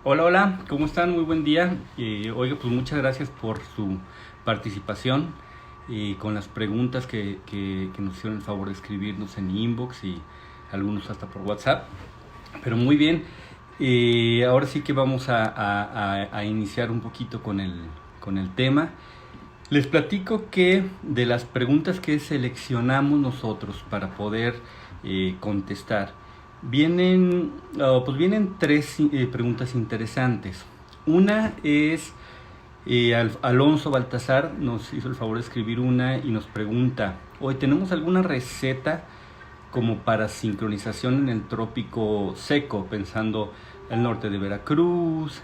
Hola, hola, ¿cómo están? Muy buen día. Oiga, pues muchas gracias por su participación con las preguntas que nos hicieron el favor de escribirnos en inbox y algunos hasta por WhatsApp. Pero muy bien, ahora sí que vamos a iniciar un poquito con el tema. Les platico que de las preguntas que seleccionamos nosotros para poder contestar, vienen tres preguntas interesantes. Una es, Alonso Baltasar nos hizo el favor de escribir una y nos pregunta, hoy ¿tenemos alguna receta como para sincronización en el trópico seco, pensando el norte de Veracruz,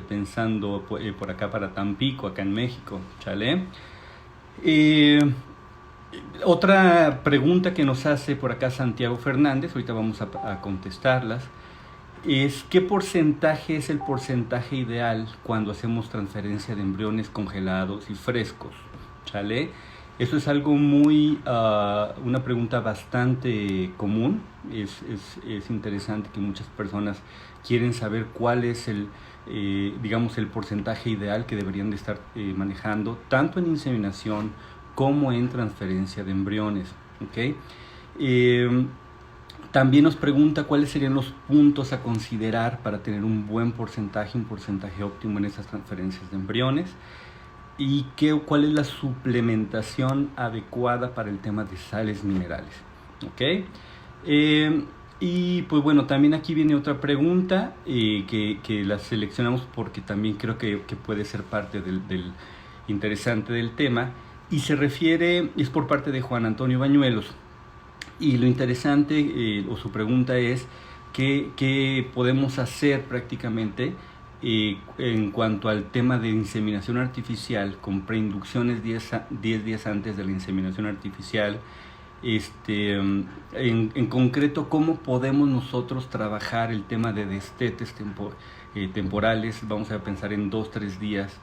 pensando por acá para Tampico, acá en México, ¿chale? Eh, Otra pregunta que nos hace por acá Santiago Fernández, ahorita vamos a contestarlas, es ¿qué porcentaje es el porcentaje ideal cuando hacemos transferencia de embriones congelados y frescos? ¿Chale? Eso es algo una pregunta bastante común. Es interesante que muchas personas quieren saber cuál es digamos, el porcentaje ideal que deberían de estar manejando, tanto en inseminación como en transferencia de embriones. ¿Ok? También nos pregunta cuáles serían los puntos a considerar para tener un buen porcentaje, un porcentaje óptimo en esas transferencias de embriones y cuál es la suplementación adecuada para el tema de sales minerales. ¿Ok? Y pues bueno, también aquí viene otra pregunta que la seleccionamos porque también creo que puede ser parte del interesante del tema y es por parte de Juan Antonio Bañuelos. Y lo interesante o su pregunta es qué podemos hacer prácticamente en cuanto al tema de inseminación artificial con preinducciones 10 días antes de la inseminación artificial. En concreto, cómo podemos nosotros trabajar el tema de destetes temporales. Vamos a pensar en 2-3 días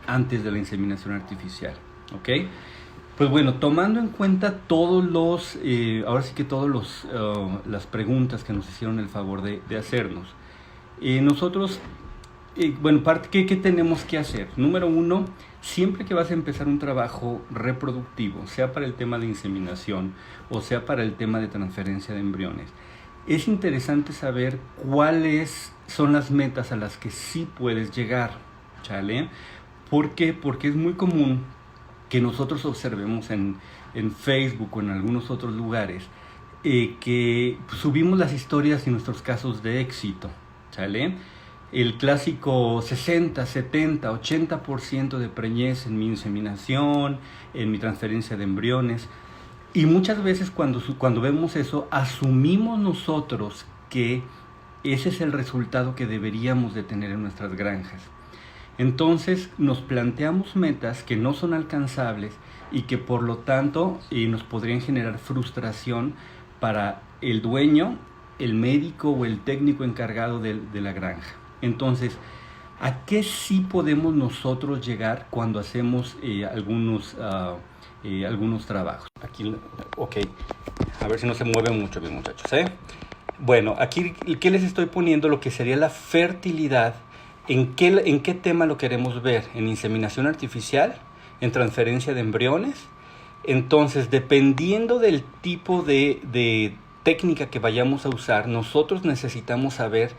antes de la inseminación artificial. ¿Ok? Pues bueno, tomando en cuenta ahora sí que las preguntas que nos hicieron el favor de hacernos, nosotros, bueno, ¿qué tenemos que hacer? Número uno, siempre que vas a empezar un trabajo reproductivo, sea para el tema de inseminación o sea para el tema de transferencia de embriones, es interesante saber cuáles son las metas a las que sí puedes llegar, ¿chale? ¿Por qué? Porque es muy común que nosotros observemos en Facebook o en algunos otros lugares que subimos las historias y nuestros casos de éxito, ¿sale? El clásico 60, 70, 80% de preñez en mi inseminación, en mi transferencia de embriones. Y muchas veces cuando vemos eso, asumimos nosotros que ese es el resultado que deberíamos de tener en nuestras granjas. Entonces nos planteamos metas que no son alcanzables y que por lo tanto nos podrían generar frustración para el dueño, el médico o el técnico encargado de la granja. Entonces, ¿a qué sí podemos nosotros llegar cuando hacemos algunos trabajos? Aquí, ok, a ver si no se mueve mucho, mis muchachos, ¿eh? Bueno, aquí, ¿qué les estoy poniendo? Lo que sería la fertilidad. ¿En qué tema lo queremos ver? ¿En inseminación artificial? ¿En transferencia de embriones? Entonces, dependiendo del tipo de técnica que vayamos a usar, nosotros necesitamos saber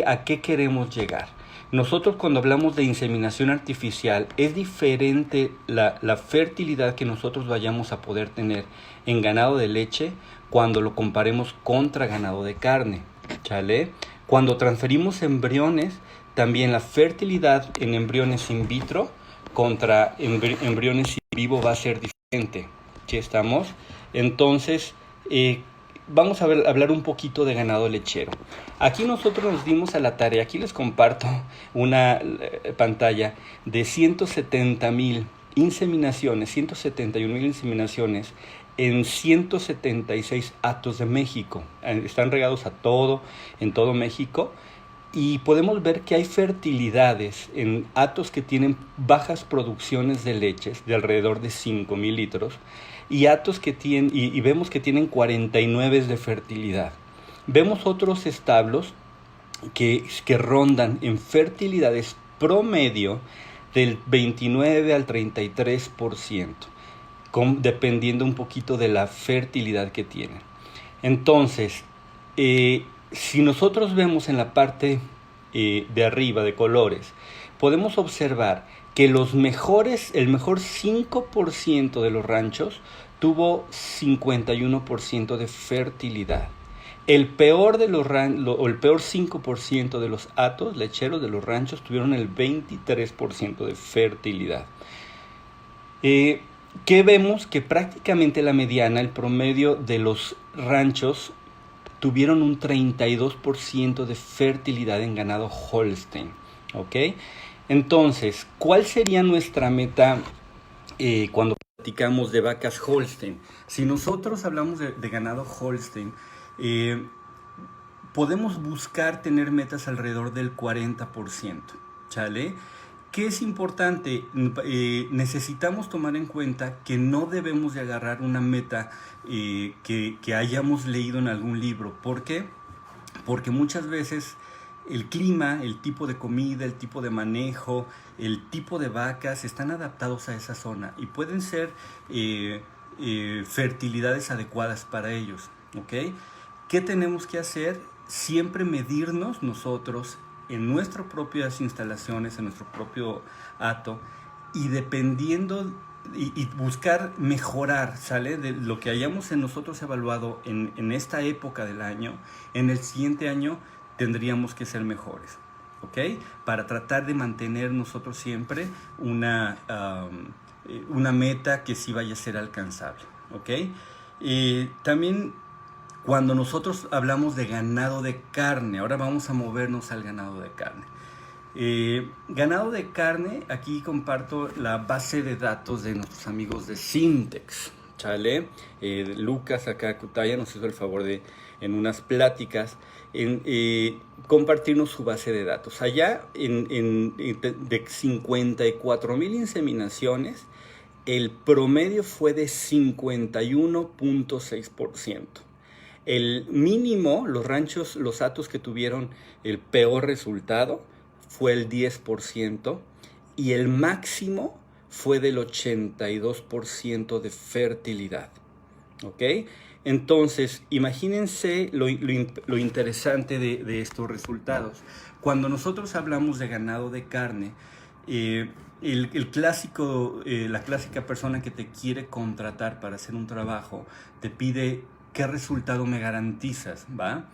a qué queremos llegar. Nosotros cuando hablamos de inseminación artificial, es diferente la fertilidad que nosotros vayamos a poder tener en ganado de leche cuando lo comparemos contra ganado de carne, ¿chale? Cuando transferimos embriones, también la fertilidad en embriones in vitro contra embriones in vivo va a ser diferente. ¿Sí estamos? Entonces, vamos a hablar un poquito de ganado lechero. Aquí nosotros nos dimos a la tarea, aquí les comparto una pantalla de 170,000 inseminaciones, 171,000 inseminaciones en 176 hatos de México. Están regados en todo México. Y podemos ver que hay fertilidades en hatos que tienen bajas producciones de leches de alrededor de 5,000 litros y hatos que tienen, y vemos que tienen 49 de fertilidad. Vemos otros establos que rondan en fertilidades promedio del 29 al 33%, dependiendo un poquito de la fertilidad que tienen. Entonces, si nosotros vemos en la parte de arriba de colores, podemos observar que el mejor 5% de los ranchos tuvo 51% de fertilidad. El peor 5% de los hatos lecheros de los ranchos tuvieron el 23% de fertilidad. ¿Qué vemos? Que prácticamente la mediana, el promedio de los ranchos tuvieron un 32% de fertilidad en ganado Holstein. ¿Ok? Entonces, ¿cuál sería nuestra meta cuando platicamos de vacas Holstein? Si nosotros hablamos de ganado Holstein, podemos buscar tener metas alrededor del 40%, ¿sale? ¿Qué es importante? Necesitamos tomar en cuenta que no debemos de agarrar una meta que hayamos leído en algún libro. ¿Por qué? Porque muchas veces el clima, el tipo de comida, el tipo de manejo, el tipo de vacas están adaptados a esa zona y pueden ser fertilidades adecuadas para ellos, ¿ok? ¿Qué tenemos que hacer? Siempre medirnos nosotros en nuestras propias instalaciones, en nuestro propio hato, y dependiendo y buscar mejorar, ¿sale? De lo que hayamos en nosotros evaluado en esta época del año, en el siguiente año tendríamos que ser mejores, ¿ok? Para tratar de mantener nosotros siempre una meta que sí vaya a ser alcanzable, ¿ok? También cuando nosotros hablamos de ganado de carne, ahora vamos a movernos al ganado de carne. Ganado de carne, aquí comparto la base de datos de nuestros amigos de Sintex, ¿sale? Lucas acá, Cutaya, nos hizo el favor de, en unas pláticas, compartirnos su base de datos. Allá, de 54,000 inseminaciones, el promedio fue de 51.6%. El mínimo, los ranchos, los hatos que tuvieron el peor resultado fue el 10% y el máximo fue del 82% de fertilidad. ¿Ok? Entonces, imagínense lo interesante de estos resultados. Cuando nosotros hablamos de ganado de carne, la clásica persona que te quiere contratar para hacer un trabajo te pide: ¿qué resultado me garantizas? ¿Va?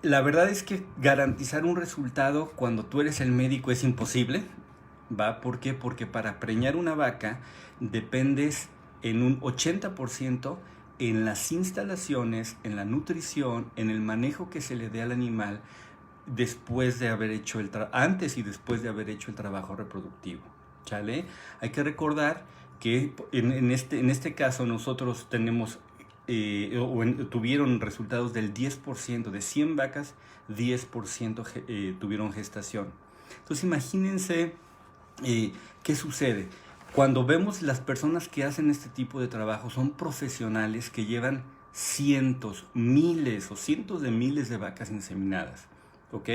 La verdad es que garantizar un resultado cuando tú eres el médico es imposible, ¿va? ¿Por qué? Porque para preñar una vaca dependes en un 80% en las instalaciones, en la nutrición, en el manejo que se le dé al animal después de haber hecho antes y después de haber hecho el trabajo reproductivo, ¿sale? Hay que recordar que en este caso nosotros tenemos tuvieron resultados del 10%, de 100 vacas, 10% tuvieron gestación. Entonces imagínense qué sucede. Cuando vemos las personas que hacen este tipo de trabajo, son profesionales que llevan cientos, miles o cientos de miles de vacas inseminadas, ¿ok?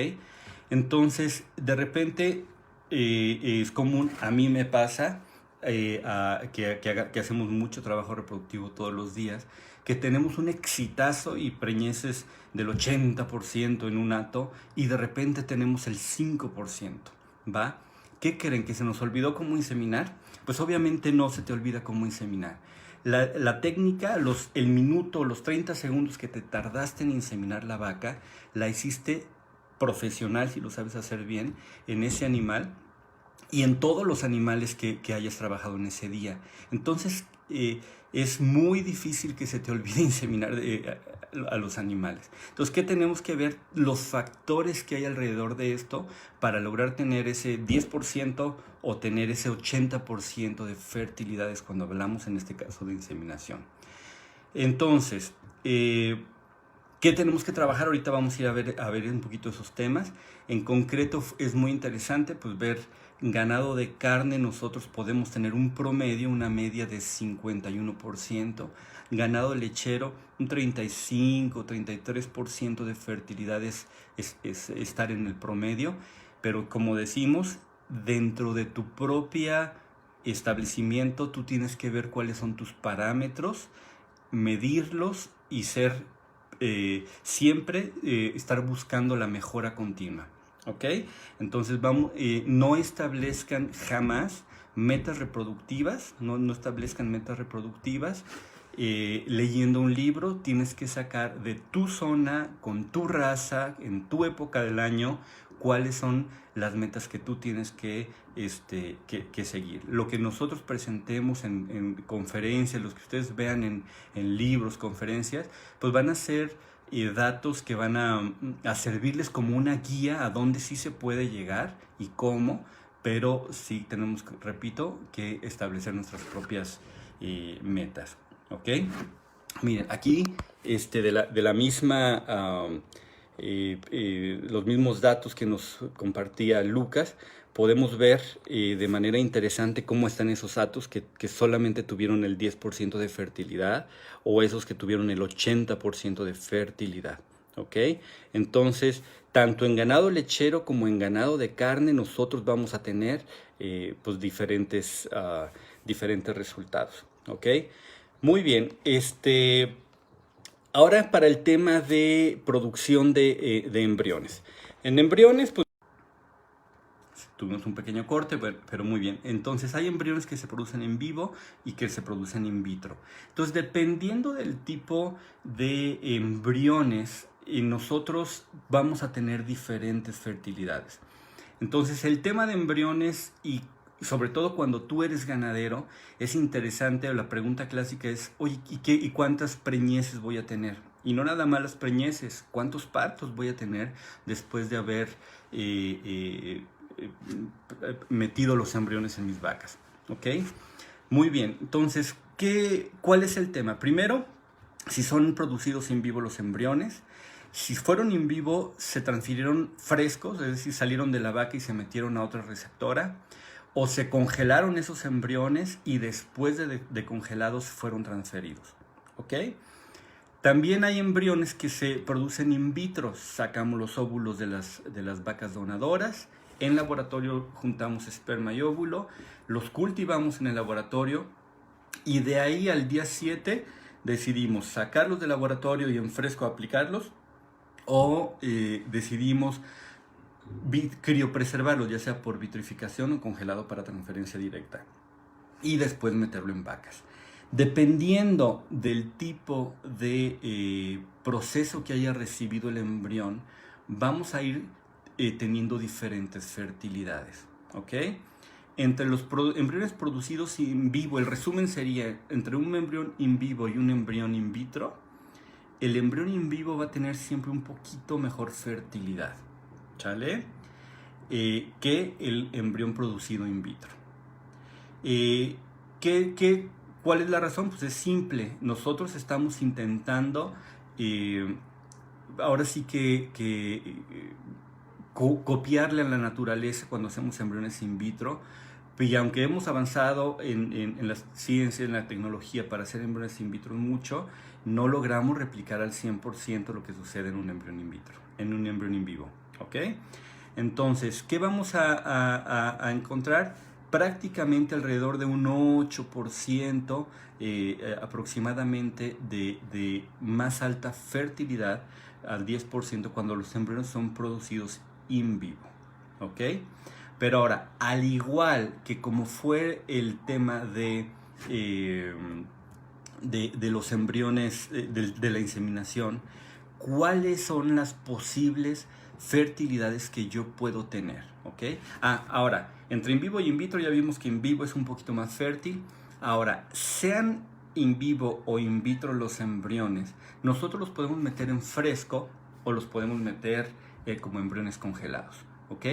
Entonces, de repente, es común, a mí me pasa, que hacemos mucho trabajo reproductivo todos los días, que tenemos un exitazo y preñeces del 80% en un hato y de repente tenemos el 5%, ¿va? ¿Qué creen? ¿Que se nos olvidó cómo inseminar? Pues obviamente no se te olvida cómo inseminar. La técnica, el minuto, los 30 segundos que te tardaste en inseminar la vaca, la hiciste profesional, si lo sabes hacer bien, en ese animal y en todos los animales que hayas trabajado en ese día. Entonces, es muy difícil que se te olvide inseminar a los animales. Entonces, ¿qué tenemos que ver? Los factores que hay alrededor de esto para lograr tener ese 10% o tener ese 80% de fertilidades cuando hablamos en este caso de inseminación. Entonces, ¿Qué tenemos que trabajar? Ahorita vamos a ir a ver un poquito esos temas. En concreto es muy interesante pues ver ganado de carne. Nosotros podemos tener un promedio, una media de 51%. Ganado lechero, un 35, 33% de fertilidad es estar en el promedio. Pero como decimos, dentro de tu propia establecimiento tú tienes que ver cuáles son tus parámetros, medirlos y ser siempre estar buscando la mejora continua. ¿Ok? Entonces no establezcan jamás metas reproductivas, no establezcan metas reproductivas. Leyendo un libro tienes que sacar de tu zona, con tu raza, en tu época del año, cuáles son las metas que tú tienes que seguir. Lo que nosotros presentemos en conferencias, los que ustedes vean en libros, conferencias, pues van a ser datos que van a servirles como una guía a dónde sí se puede llegar y cómo, pero sí tenemos, repito, que establecer nuestras propias metas. ¿Ok? Miren, aquí de la misma, los mismos datos que nos compartía Lucas, podemos ver de manera interesante cómo están esos datos que solamente tuvieron el 10% de fertilidad o esos que tuvieron el 80% de fertilidad. ¿Ok? Entonces, tanto en ganado lechero como en ganado de carne, nosotros vamos a tener pues diferentes resultados. ¿Ok? Muy bien, ahora para el tema de producción de embriones. En embriones, pues tuvimos un pequeño corte, pero muy bien. Entonces hay embriones que se producen en vivo y que se producen in vitro. Entonces, dependiendo del tipo de embriones, nosotros vamos a tener diferentes fertilidades. Entonces, el tema de embriones y sobre todo cuando tú eres ganadero, es interesante. La pregunta clásica es, oye, ¿y cuántas preñeces voy a tener? Y no nada más las preñeces, ¿cuántos partos voy a tener después de haber metido los embriones en mis vacas? ¿Ok? Muy bien, entonces, ¿cuál es el tema? Primero, si son producidos en vivo los embriones. Si fueron in vivo, se transfirieron frescos, es decir, salieron de la vaca y se metieron a otra receptora, o se congelaron esos embriones y después de congelados fueron transferidos. ¿Ok? También hay embriones que se producen in vitro. Sacamos los óvulos de las vacas donadoras. En laboratorio juntamos esperma y óvulo. Los cultivamos en el laboratorio. Y de ahí al día 7 decidimos sacarlos del laboratorio y en fresco aplicarlos. O decidimos criopreservarlo, ya sea por vitrificación o congelado para transferencia directa, y después meterlo en vacas. Dependiendo del tipo de proceso que haya recibido el embrión, vamos a ir teniendo diferentes fertilidades. ¿Ok? Entre los embriones producidos in vivo, el resumen sería, entre un embrión in vivo y un embrión in vitro, el embrión in vivo va a tener siempre un poquito mejor fertilidad, ¿sale? Que el embrión producido in vitro. ¿Cuál es la razón? Pues es simple. Nosotros estamos intentando, ahora sí que copiarle a la naturaleza cuando hacemos embriones in vitro. Y aunque hemos avanzado en la ciencia, en la tecnología para hacer embriones in vitro mucho, no logramos replicar al 100% lo que sucede en un embrión in vitro, en un embrión in vivo. ¿Ok? Entonces, ¿qué vamos a encontrar? Prácticamente alrededor de un 8% aproximadamente de más alta fertilidad, al 10% cuando los embriones son producidos in vivo. ¿Ok? Pero ahora, al igual que como fue el tema de los embriones, de la inseminación, ¿cuáles son las posibles fertilidades que yo puedo tener? ¿Ok? Ahora, entre in vivo y in vitro ya vimos que in vivo es un poquito más fértil. Ahora, sean in vivo o in vitro los embriones, nosotros los podemos meter en fresco o los podemos meter como embriones congelados. ¿Ok?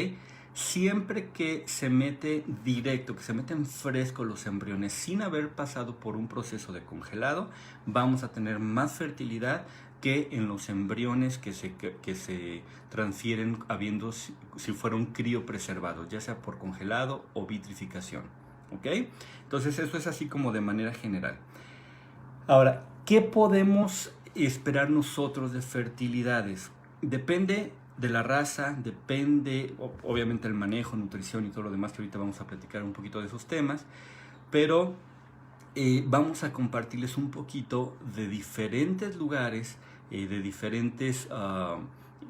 Siempre que se mete directo, que se meten fresco los embriones sin haber pasado por un proceso de congelado, vamos a tener más fertilidad que en los embriones que se transfieren si fueron criopreservados, ya sea por congelado o vitrificación. ¿Ok? Entonces eso es así como de manera general. Ahora, ¿qué podemos esperar nosotros de fertilidades? Depende de la raza, depende obviamente el manejo, nutrición y todo lo demás, que ahorita vamos a platicar un poquito de esos temas, pero vamos a compartirles un poquito de diferentes lugares, de diferentes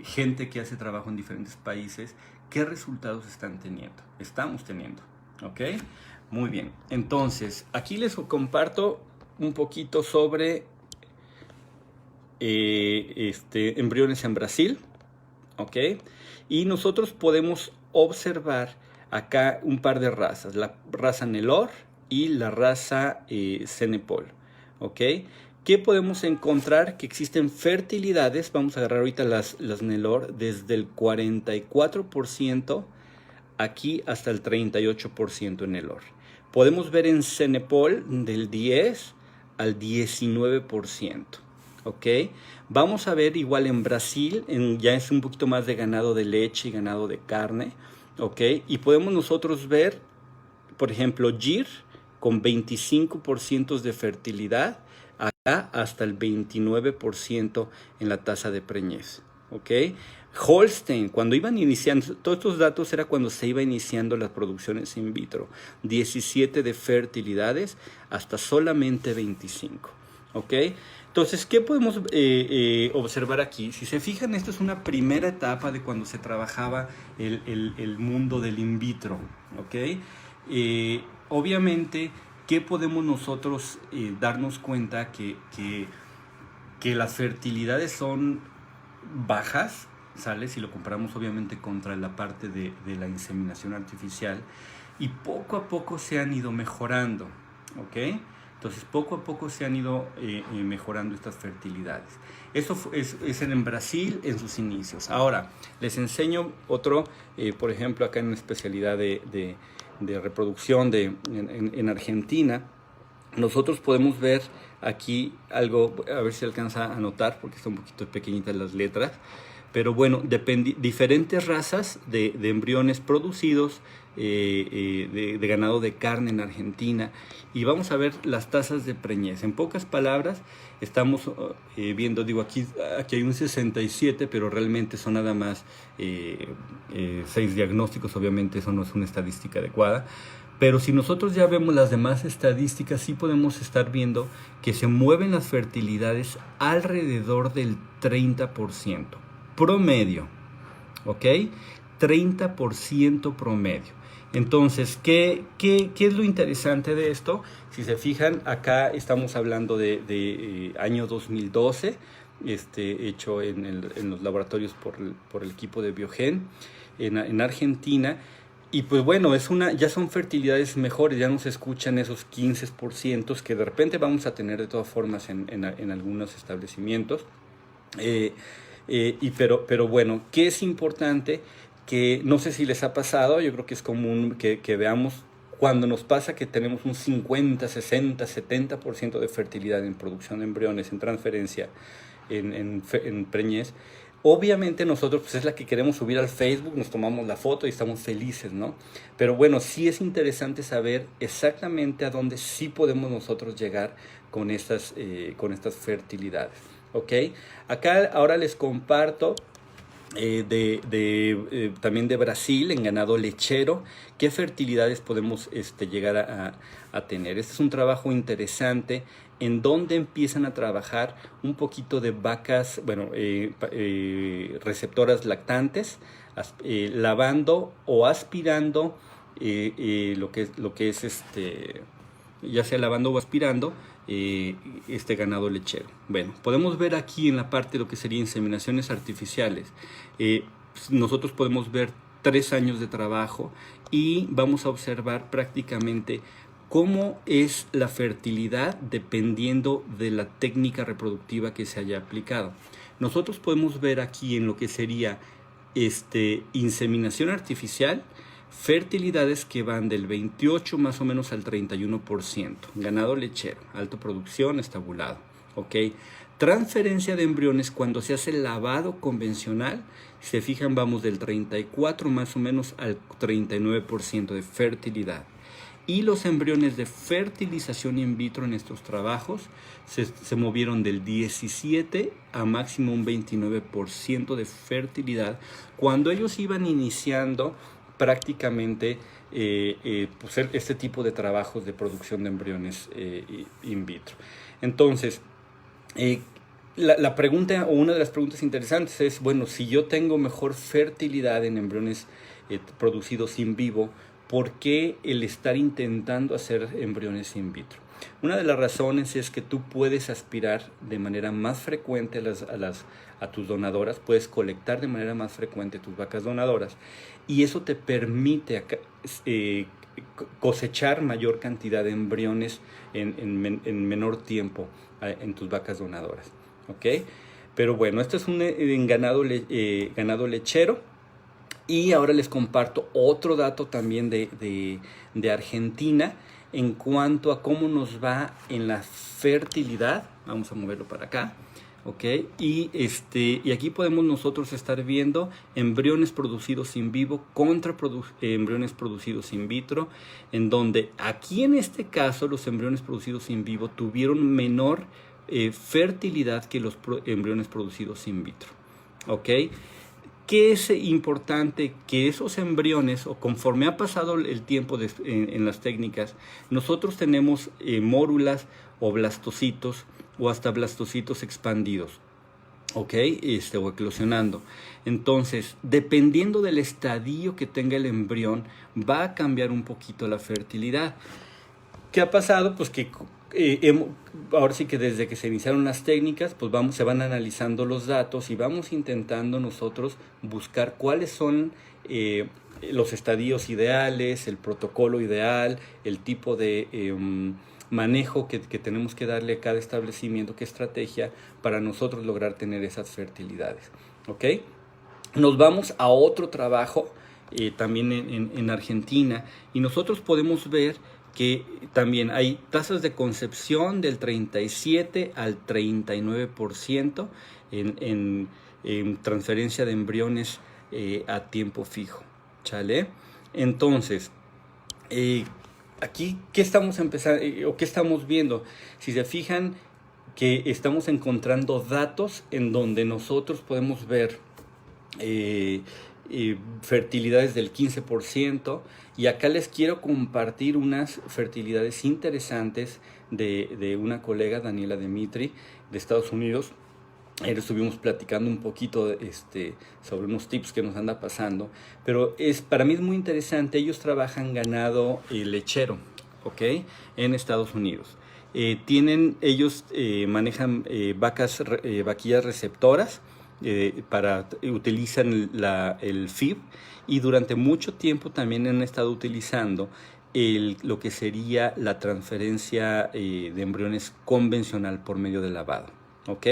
gente que hace trabajo en diferentes países, qué resultados estamos teniendo, ¿ok? Muy bien, entonces aquí les comparto un poquito sobre embriones en Brasil, ¿ok? Y nosotros podemos observar acá un par de razas, la raza Nelore y la raza Cenepol, ¿ok? ¿Qué podemos encontrar? Que existen fertilidades, vamos a agarrar ahorita las Nelore, desde el 44% aquí hasta el 38% en Nelore. Podemos ver en Cenepol del 10 al 19%. ¿Ok? Vamos a ver igual en Brasil, ya es un poquito más de ganado de leche y ganado de carne, ¿ok? Y podemos nosotros ver, por ejemplo, Gir con 25% de fertilidad, acá hasta el 29% en la tasa de preñez, ¿ok? Holstein, cuando iban iniciando, todos estos datos era cuando se iba iniciando las producciones in vitro, 17 de fertilidades hasta solamente 25, ¿ok? Entonces, ¿qué podemos observar aquí? Si se fijan, esta es una primera etapa de cuando se trabajaba el mundo del in vitro, ¿ok? Obviamente, ¿qué podemos nosotros darnos cuenta? Que las fertilidades son bajas, ¿sale? Si lo comparamos obviamente contra la parte de la inseminación artificial, y poco a poco se han ido mejorando, ¿ok? Entonces, poco a poco se han ido mejorando estas fertilidades. Eso es en Brasil en sus inicios. Ahora, les enseño otro, por ejemplo, acá en una especialidad de reproducción en Argentina. Nosotros podemos ver aquí algo, a ver si alcanza a notar, porque están un poquito pequeñitas las letras. Pero bueno, diferentes razas de embriones producidos de ganado de carne en Argentina, y vamos a ver las tasas de preñez. En pocas palabras, estamos viendo, digo, aquí hay un 67, pero realmente son nada más 6 diagnósticos. Obviamente eso no es una estadística adecuada, pero si nosotros ya vemos las demás estadísticas, sí podemos estar viendo que se mueven las fertilidades alrededor del 30%. Promedio, ¿ok? 30% promedio. Entonces, ¿qué es lo interesante de esto? Si se fijan, acá estamos hablando de año 2012, hecho en los laboratorios por el equipo de Biogen en Argentina. Y pues bueno, ya son fertilidades mejores, ya no se escuchan esos 15% que de repente vamos a tener de todas formas en algunos establecimientos. Pero bueno, ¿qué es importante? Que no sé si les ha pasado, yo creo que es común que veamos cuando nos pasa que tenemos un 50, 60, 70% de fertilidad en producción de embriones, en transferencia, en preñez. Obviamente nosotros pues es la que queremos subir al Facebook, nos tomamos la foto y estamos felices, ¿no? Pero bueno, sí es interesante saber exactamente a dónde sí podemos nosotros llegar con estas fertilidades. ¿Ok? Acá ahora les comparto también de Brasil, en ganado lechero, qué fertilidades podemos llegar a tener. Este es un trabajo interesante en donde empiezan a trabajar un poquito de vacas, receptoras lactantes, lavando o aspirando lo que es ya sea lavando o aspirando ganado lechero. Bueno, podemos ver aquí en la parte de lo que sería inseminaciones artificiales. Nosotros podemos ver 3 años de trabajo y vamos a observar prácticamente cómo es la fertilidad dependiendo de la técnica reproductiva que se haya aplicado. Nosotros podemos ver aquí en lo que sería inseminación artificial, fertilidades que van del 28 más o menos al 31%, ganado lechero, alta producción, estabulado, ¿ok? Transferencia de embriones cuando se hace lavado convencional, si se fijan, vamos del 34 más o menos al 39% de fertilidad. Y los embriones de fertilización in vitro en estos trabajos se movieron del 17 a máximo un 29% de fertilidad cuando ellos iban iniciando prácticamente pues este tipo de trabajos de producción de embriones in vitro. Entonces, la pregunta, o una de las preguntas interesantes es, bueno, si yo tengo mejor fertilidad en embriones producidos in vivo, ¿por qué el estar intentando hacer embriones in vitro? Una de las razones es que tú puedes aspirar de manera más frecuente a tus donadoras, puedes colectar de manera más frecuente tus vacas donadoras, y eso te permite cosechar mayor cantidad de embriones en menor tiempo en tus vacas donadoras. ¿Ok? Pero bueno, esto es un ganado lechero. Y ahora les comparto otro dato también de Argentina en cuanto a cómo nos va en la fertilidad. Vamos a moverlo para acá. ¿Ok? Y aquí podemos nosotros estar viendo embriones producidos in vivo contra embriones producidos in vitro, en donde aquí en este caso los embriones producidos in vivo tuvieron menor fertilidad que los embriones producidos in vitro. ¿Ok? ¿Qué es importante? Que esos embriones, o conforme ha pasado el tiempo en las técnicas, nosotros tenemos mórulas o blastocitos o hasta blastocitos expandidos, ¿ok? O eclosionando. Entonces, dependiendo del estadio que tenga el embrión, va a cambiar un poquito la fertilidad. ¿Qué ha pasado? Pues que ahora sí que desde que se iniciaron las técnicas, pues se van analizando los datos y vamos intentando nosotros buscar cuáles son los estadios ideales, el protocolo ideal, el tipo de manejo que tenemos que darle a cada establecimiento, qué estrategia para nosotros lograr tener esas fertilidades. ¿Ok? Nos vamos a otro trabajo también en Argentina, y nosotros podemos ver que también hay tasas de concepción del 37 al 39% en transferencia de embriones a tiempo fijo. ¿Chale? Entonces, aquí, ¿qué estamos empezando o qué estamos viendo? Si se fijan que estamos encontrando datos en donde nosotros podemos ver fertilidades del 15%, y acá les quiero compartir unas fertilidades interesantes de una colega, Daniela Demitri, de Estados Unidos. Ayer estuvimos platicando un poquito sobre unos tips que nos anda pasando, pero para mí es muy interesante. Ellos trabajan ganado lechero, ¿ok? En Estados Unidos. Ellos manejan vaquillas receptoras, utilizan el FIV, y durante mucho tiempo también han estado utilizando lo que sería la transferencia de embriones convencional por medio de lavado. ¿Ok?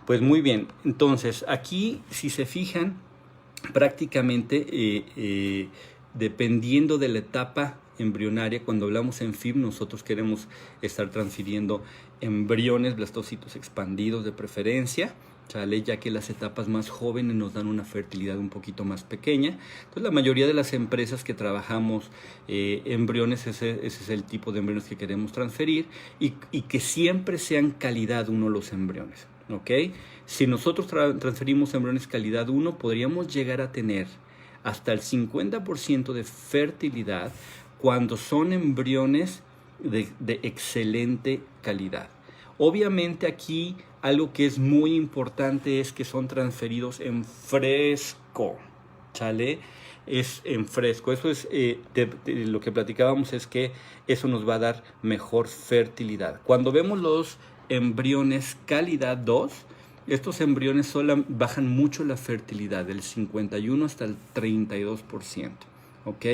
Pues muy bien, entonces aquí, si se fijan, prácticamente dependiendo de la etapa embrionaria, cuando hablamos en FIV, nosotros queremos estar transfiriendo embriones, blastocitos expandidos de preferencia, ¿sale? Ya que las etapas más jóvenes nos dan una fertilidad un poquito más pequeña. Entonces, la mayoría de las empresas que trabajamos embriones, ese es el tipo de embriones que queremos transferir, y que siempre sean calidad 1 los embriones. ¿Ok? Si nosotros transferimos embriones calidad 1, podríamos llegar a tener hasta el 50% de fertilidad cuando son embriones de excelente calidad. Obviamente aquí algo que es muy importante es que son transferidos en fresco, ¿sale? Es en fresco. Eso es lo que platicábamos, es que eso nos va a dar mejor fertilidad. Cuando vemos los embriones calidad 2, estos embriones bajan mucho la fertilidad, del 51 hasta el 32%. ¿Ok?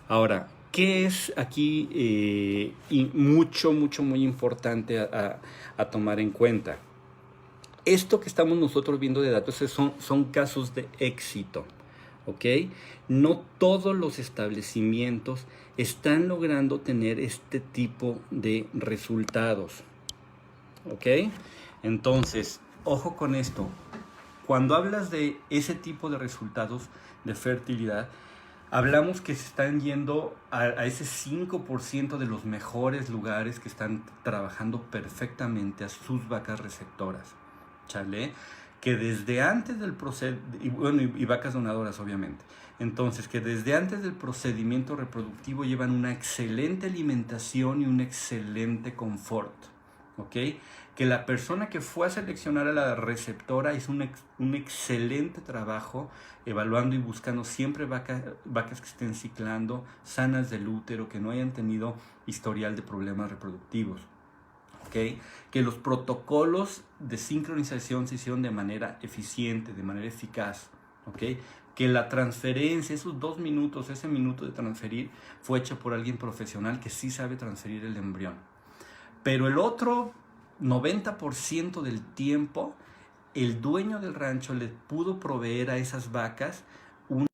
Ahora, ¿qué es aquí muy importante a tomar en cuenta? Esto que estamos nosotros viendo de datos son casos de éxito. ¿Ok? No todos los establecimientos están logrando tener este tipo de resultados. ¿Ok? Entonces, ojo con esto. Cuando hablas de ese tipo de resultados de fertilidad, hablamos que se están yendo a ese 5% de los mejores lugares que están trabajando perfectamente a sus vacas receptoras, ¿chale? Que desde antes del y vacas donadoras obviamente, entonces que desde antes del procedimiento reproductivo llevan una excelente alimentación y un excelente confort, ¿ok? Que la persona que fue a seleccionar a la receptora hizo un excelente trabajo evaluando y buscando siempre vacas que estén ciclando, sanas del útero, que no hayan tenido historial de problemas reproductivos. ¿Okay? Que los protocolos de sincronización se hicieron de manera eficiente, de manera eficaz. ¿Okay? Que la transferencia, esos 2 minutos, ese minuto de transferir, fue hecho por alguien profesional que sí sabe transferir el embrión. Pero el otro 90% del tiempo, el dueño del rancho le pudo proveer a esas vacas una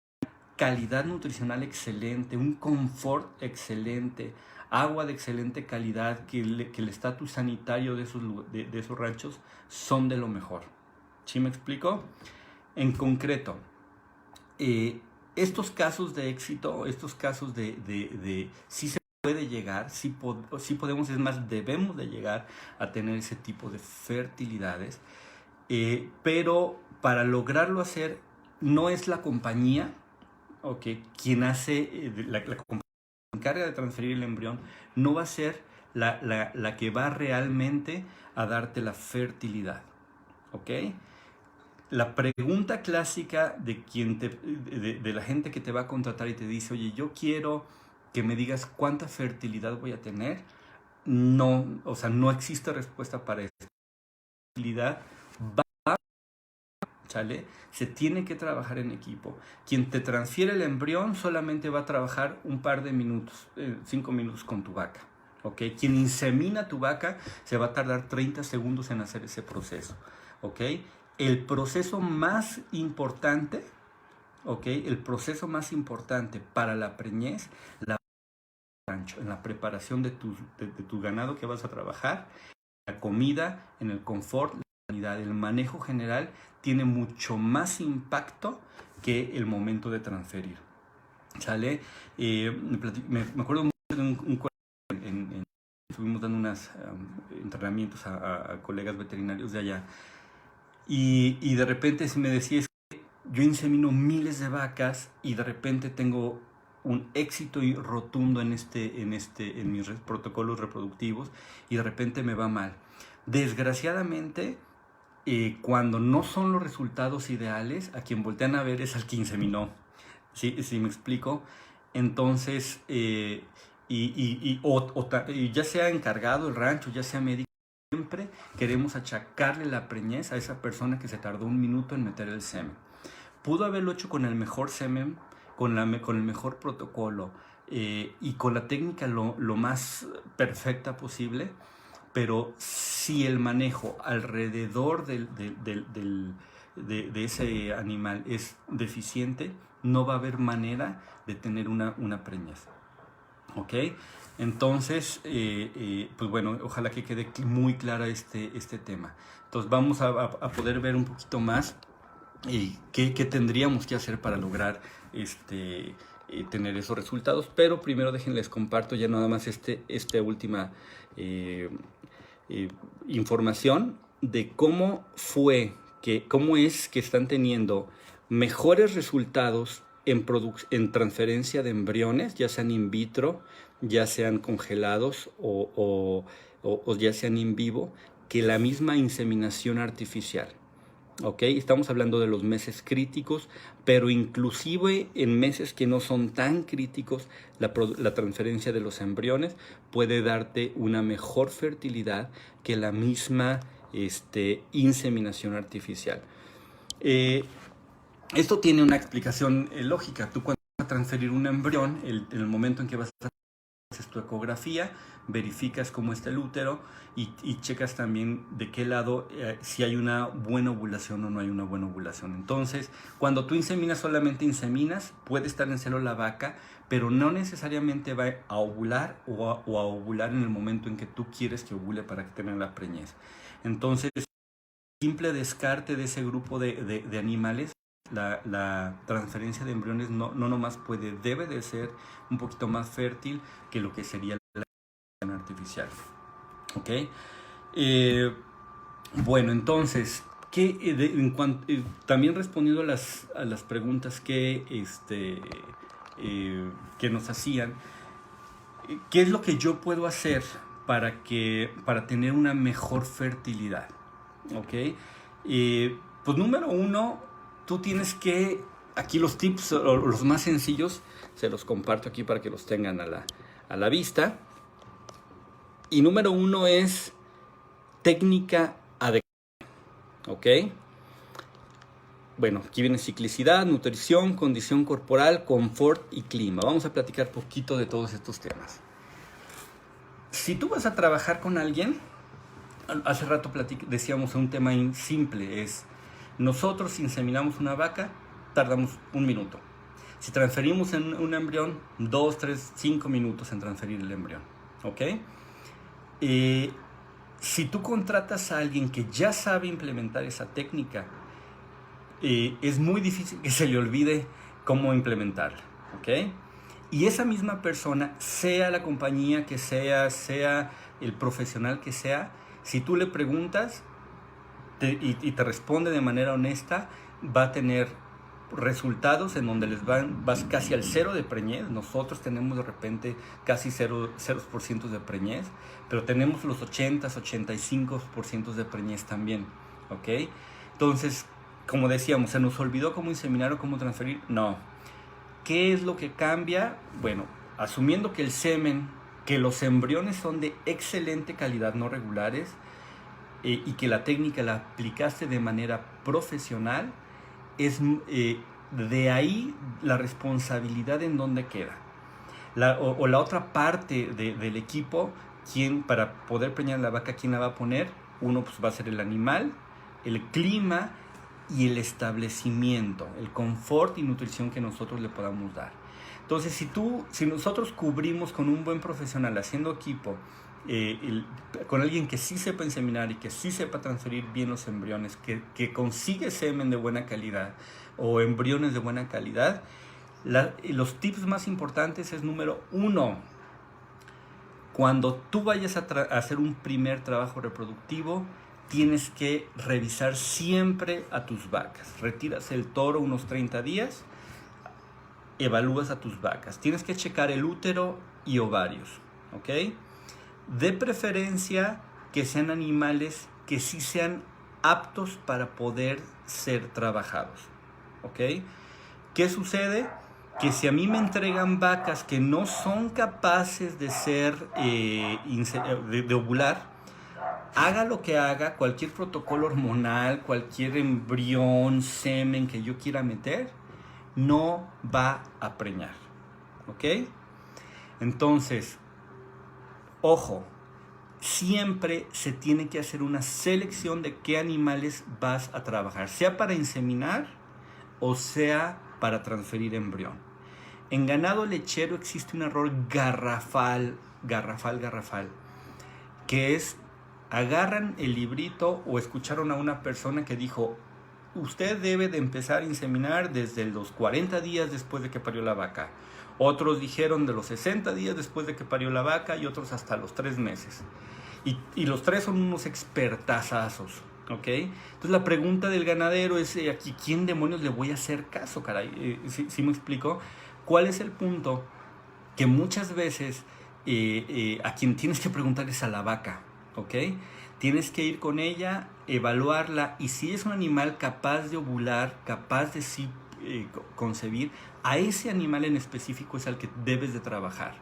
calidad nutricional excelente, un confort excelente, agua de excelente calidad, que el estatus sanitario de esos ranchos son de lo mejor. ¿Sí me explico? En concreto, estos casos de éxito, estos casos de sí se puede llegar, sí podemos, es más, debemos de llegar a tener ese tipo de fertilidades, pero para lograrlo hacer, no es la compañía, okay, quien hace, la compañía que se encarga de transferir el embrión, no va a ser la que va realmente a darte la fertilidad, ¿ok? La pregunta clásica de la gente que te va a contratar y te dice, oye, yo quiero que me digas cuánta fertilidad voy a tener, no, o sea, no existe respuesta para eso. La fertilidad va, ¿sale? Se tiene que trabajar en equipo. Quien te transfiere el embrión solamente va a trabajar un par de minutos, 5 minutos con tu vaca, ¿ok? Quien insemina tu vaca se va a tardar 30 segundos en hacer ese proceso, ¿ok? El proceso más importante, ¿ok? El proceso más importante para la preñez, en la preparación de tu ganado que vas a trabajar, la comida, en el confort, la sanidad, el manejo general tiene mucho más impacto que el momento de transferir, ¿sale? Me acuerdo mucho de un estuvimos dando unos entrenamientos a colegas veterinarios de allá, y de repente se me decía, es que yo insemino miles de vacas y de repente tengo un éxito rotundo en mis protocolos reproductivos y de repente me va mal. Desgraciadamente, cuando no son los resultados ideales, a quien voltean a ver es al que inseminó. ¿Sí me explico? Entonces, ya sea encargado el rancho, ya sea médico, siempre queremos achacarle la preñez a esa persona que se tardó 1 minuto en meter el semen. Pudo haberlo hecho con el mejor semen, con el mejor protocolo y con la técnica lo más perfecta posible, pero si el manejo alrededor de ese animal es deficiente, no va a haber manera de tener una preñez. ¿Ok? Entonces, pues bueno, ojalá que quede muy clara este tema. Entonces vamos a poder ver un poquito más qué tendríamos que hacer para lograr tener esos resultados. Pero primero déjenles comparto ya nada más esta última información de cómo es que están teniendo mejores resultados en transferencia de embriones, ya sean in vitro, ya sean congelados o ya sean in vivo, que la misma inseminación artificial. ¿Ok? Estamos hablando de los meses críticos, pero inclusive en meses que no son tan críticos, la transferencia de los embriones puede darte una mejor fertilidad que la misma inseminación artificial. Esto tiene una explicación lógica. Tú cuando vas a transferir un embrión, en el momento en que vas a hacer tu ecografía, verificas cómo está el útero y checas también de qué lado, si hay una buena ovulación o no hay una buena ovulación. Entonces, cuando tú inseminas, solamente inseminas, puede estar en celo la vaca, pero no necesariamente va a ovular o a ovular en el momento en que tú quieres que ovule para que tenga la preñez. Entonces, simple descarte de ese grupo de animales, la transferencia de embriones no nomás debe de ser un poquito más fértil que lo que sería la inseminación artificial. ¿Ok? Bueno, entonces, también respondiendo a las preguntas que nos hacían, ¿qué es lo que yo puedo hacer para tener una mejor fertilidad? ¿Ok? Pues número uno, tú tienes que, aquí los tips, los más sencillos, se los comparto aquí para que los tengan a la vista. Y número uno es técnica adecuada. ¿Ok? Bueno, aquí viene ciclicidad, nutrición, condición corporal, confort y clima. Vamos a platicar poquito de todos estos temas. Si tú vas a trabajar con alguien, hace rato decíamos un tema simple, es nosotros si inseminamos una vaca, tardamos 1 minuto. Si transferimos un embrión, 2, 3, 5 minutos en transferir el embrión. ¿Ok? Si tú contratas a alguien que ya sabe implementar esa técnica, es muy difícil que se le olvide cómo implementarla. ¿Ok? Y esa misma persona, sea la compañía que sea el profesional que sea, si tú le preguntas y te responde de manera honesta, va a tener resultados en donde vas casi al 0 de preñez. Nosotros tenemos de repente casi 0% de preñez, pero tenemos los 85% de preñez también. ¿Ok? Entonces, como decíamos, ¿se nos olvidó cómo inseminar o cómo transferir? No. ¿Qué es lo que cambia? Bueno, asumiendo que el semen, que los embriones son de excelente calidad, no regulares, y que la técnica la aplicaste de manera profesional, es de ahí la responsabilidad en dónde queda. La otra parte del equipo, para poder preñar la vaca, ¿quién la va a poner? Uno pues va a ser el animal, el clima y el establecimiento, el confort y nutrición que nosotros le podamos dar. Entonces, si nosotros cubrimos con un buen profesional haciendo equipo, con alguien que sí sepa inseminar y que sí sepa transferir bien los embriones, que consigue semen de buena calidad o embriones de buena calidad, los tips más importantes es número uno: cuando tú vayas a hacer un primer trabajo reproductivo, tienes que revisar siempre a tus vacas. Retiras el toro unos 30 días, evalúas a tus vacas. Tienes que checar el útero y ovarios, ¿ok? De preferencia que sean animales que sí sean aptos para poder ser trabajados, ¿ok? ¿Qué sucede? Que si a mí me entregan vacas que no son capaces de de ovular, haga lo que haga, cualquier protocolo hormonal, cualquier embrión, semen que yo quiera meter, no va a preñar, ¿ok? Entonces, ojo, siempre se tiene que hacer una selección de qué animales vas a trabajar, sea para inseminar o sea para transferir embrión. En ganado lechero existe un error garrafal, que es: agarran el librito o escucharon a una persona que dijo, usted debe de empezar a inseminar desde los 40 días después de que parió la vaca. Otros dijeron de los 60 días después de que parió la vaca y otros hasta los 3 meses. Y los 3 son unos expertazazos, ¿ok? Entonces la pregunta del ganadero es, aquí, ¿quién demonios le voy a hacer caso, caray? ¿Sí me explico? ¿Cuál es el punto? Que muchas veces a quien tienes que preguntar es a la vaca, ¿ok? Tienes que ir con ella, evaluarla, y si es un animal capaz de ovular, capaz de sí concebir, a ese animal en específico es al que debes de trabajar.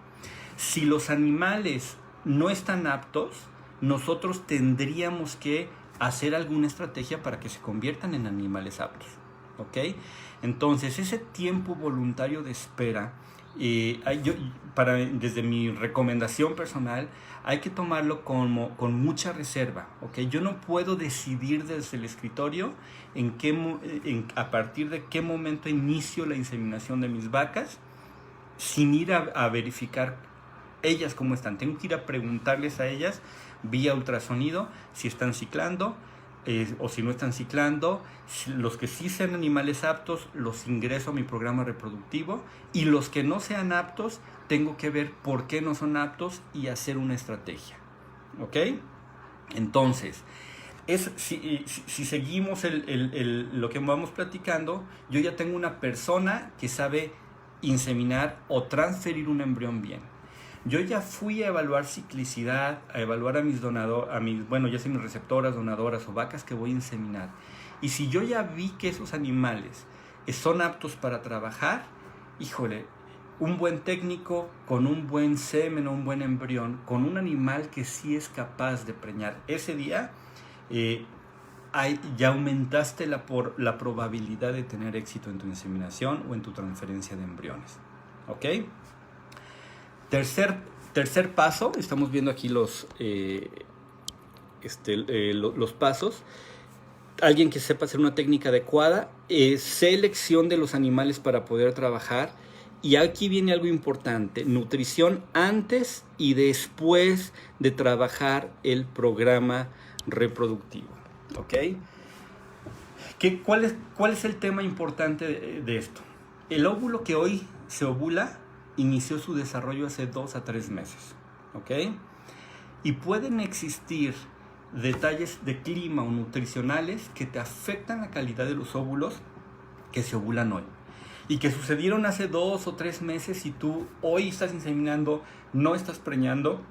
Si los animales no están aptos, nosotros tendríamos que hacer alguna estrategia para que se conviertan en animales aptos, ¿ok? Entonces, ese tiempo voluntario de espera, desde mi recomendación personal, hay que tomarlo con mucha reserva, ¿ok? Yo no puedo decidir desde el escritorio a partir de qué momento inicio la inseminación de mis vacas sin ir a verificar ellas cómo están. Tengo que ir a preguntarles a ellas vía ultrasonido si están ciclando, o si no están ciclando, los que sí sean animales aptos, los ingreso a mi programa reproductivo, y los que no sean aptos, tengo que ver por qué no son aptos y hacer una estrategia. ¿Ok? Entonces, si seguimos lo que vamos platicando, yo ya tengo una persona que sabe inseminar o transferir un embrión bien. Yo ya fui a evaluar ciclicidad, a evaluar a mis ya sea mis receptoras, donadoras o vacas que voy a inseminar. Y si yo ya vi que esos animales son aptos para trabajar, híjole, un buen técnico con un buen semen o un buen embrión, con un animal que sí es capaz de preñar ese día, ya aumentaste la probabilidad de tener éxito en tu inseminación o en tu transferencia de embriones. ¿Ok? Tercer paso, estamos viendo aquí los pasos. Alguien que sepa hacer una técnica adecuada, selección de los animales para poder trabajar. Y aquí viene algo importante: nutrición antes y después de trabajar el programa reproductivo. ¿Ok? ¿Cuál es el tema importante de esto? El óvulo que hoy se ovula inició su desarrollo hace 2 a 3 meses. ¿Ok? Y pueden existir detalles de clima o nutricionales que te afectan la calidad de los óvulos que se ovulan hoy, y que sucedieron hace 2 o 3 meses, y tú hoy estás inseminando, no estás preñando,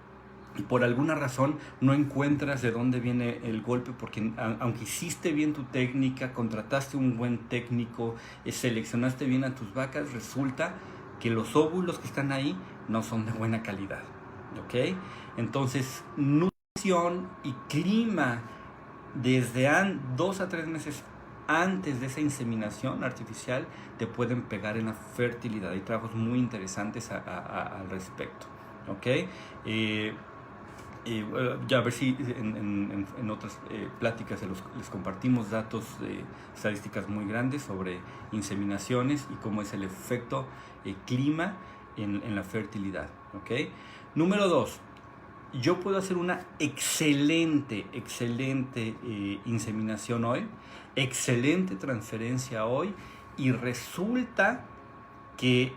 y por alguna razón no encuentras de dónde viene el golpe, porque aunque hiciste bien tu técnica, contrataste un buen técnico, seleccionaste bien a tus vacas, resulta que los óvulos que están ahí no son de buena calidad. ¿Ok? Entonces, nutrición y clima desde 2 a 3 meses antes de esa inseminación artificial te pueden pegar en la fertilidad. Hay trabajos muy interesantes al respecto. ¿Ok? Ya a ver si en otras pláticas les compartimos datos de estadísticas muy grandes sobre inseminaciones y cómo es el efecto clima en la fertilidad. ¿Ok? Número 2, yo puedo hacer una excelente inseminación hoy, excelente transferencia hoy, y resulta que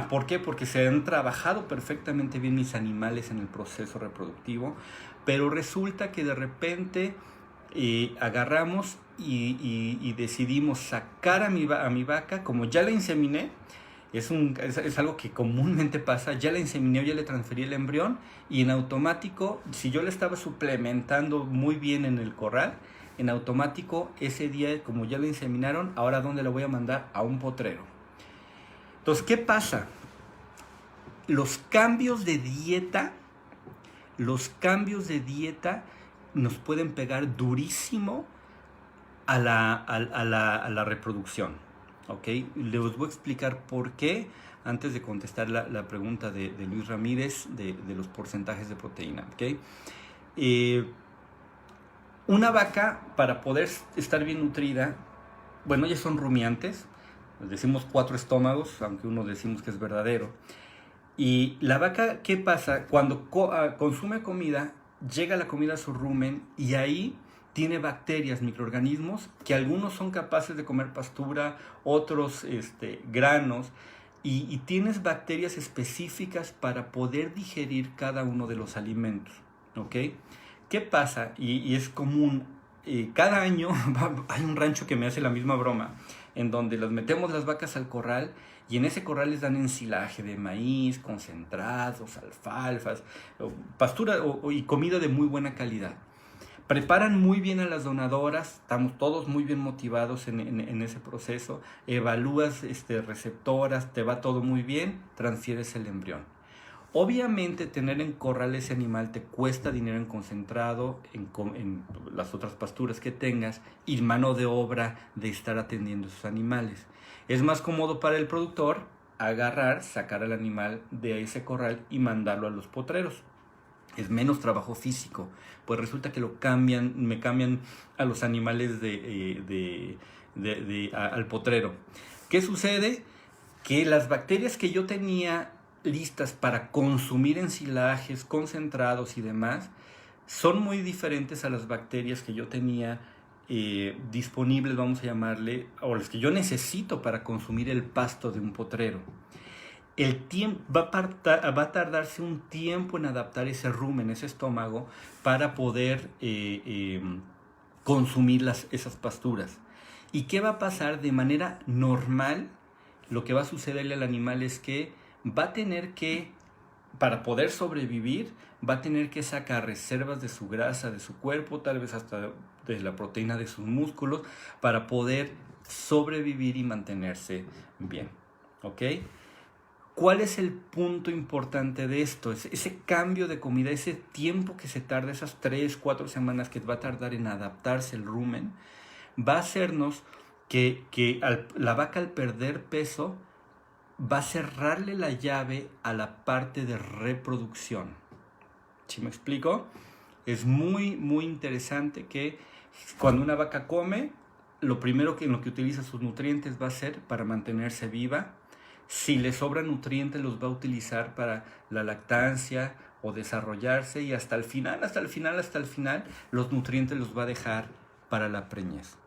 ¿por qué? Porque se han trabajado perfectamente bien mis animales en el proceso reproductivo, pero resulta que de repente agarramos y decidimos sacar a mi vaca, como ya la inseminé. Es algo que comúnmente pasa: ya la inseminé o ya le transferí el embrión, y en automático, si yo le estaba suplementando muy bien en el corral, en automático ese día, como ya la inseminaron, ahora ¿dónde la voy a mandar? A un potrero. Entonces, ¿qué pasa? Los cambios de dieta nos pueden pegar durísimo a la reproducción. ¿Ok? Les voy a explicar por qué, antes de contestar la pregunta de Luis Ramírez de los porcentajes de proteína. ¿Ok? Una vaca, para poder estar bien nutrida, bueno, ellas son rumiantes. Decimos 4 estómagos, aunque uno decimos que es verdadero. Y la vaca, ¿qué pasa? Cuando consume comida, llega la comida a su rumen, y ahí tiene bacterias, microorganismos, que algunos son capaces de comer pastura, otros granos, y tienes bacterias específicas para poder digerir cada uno de los alimentos. ¿Ok? ¿Qué pasa? Y es común, cada año hay un rancho que me hace la misma broma, en donde las metemos las vacas al corral, y en ese corral les dan ensilaje de maíz, concentrados, alfalfas, pastura y comida de muy buena calidad. Preparan muy bien a las donadoras, estamos todos muy bien motivados en ese proceso, evalúas receptoras, te va todo muy bien, transfieres el embrión. Obviamente tener en corral ese animal te cuesta dinero en concentrado, en las otras pasturas que tengas, y mano de obra de estar atendiendo a esos animales. Es más cómodo para el productor sacar al animal de ese corral y mandarlo a los potreros. Es menos trabajo físico, pues resulta que me cambian a los animales al potrero. ¿Qué sucede? Que las bacterias que yo tenía listas para consumir ensilajes, concentrados y demás, son muy diferentes a las bacterias que yo tenía disponibles, vamos a llamarle, o las que yo necesito para consumir el pasto de un potrero. El tiempo va a tardarse un tiempo en adaptar ese rumen, ese estómago, para poder consumir esas pasturas. ¿Y qué va a pasar? De manera normal, lo que va a sucederle al animal es que va a tener que, para poder sobrevivir, va a tener que sacar reservas de su grasa, de su cuerpo, tal vez hasta de la proteína de sus músculos, para poder sobrevivir y mantenerse bien. ¿Ok? ¿Cuál es el punto importante de esto? Ese cambio de comida, ese tiempo que se tarda, esas 3, 4 semanas que va a tardar en adaptarse el rumen, va a hacernos que la vaca, al perder peso, va a cerrarle la llave a la parte de reproducción. ¿Sí me explico? Es muy, muy interesante que cuando una vaca come, lo primero en lo que utiliza sus nutrientes va a ser para mantenerse viva. Si le sobran nutrientes, los va a utilizar para la lactancia o desarrollarse, y hasta el final, los nutrientes los va a dejar para la preñez.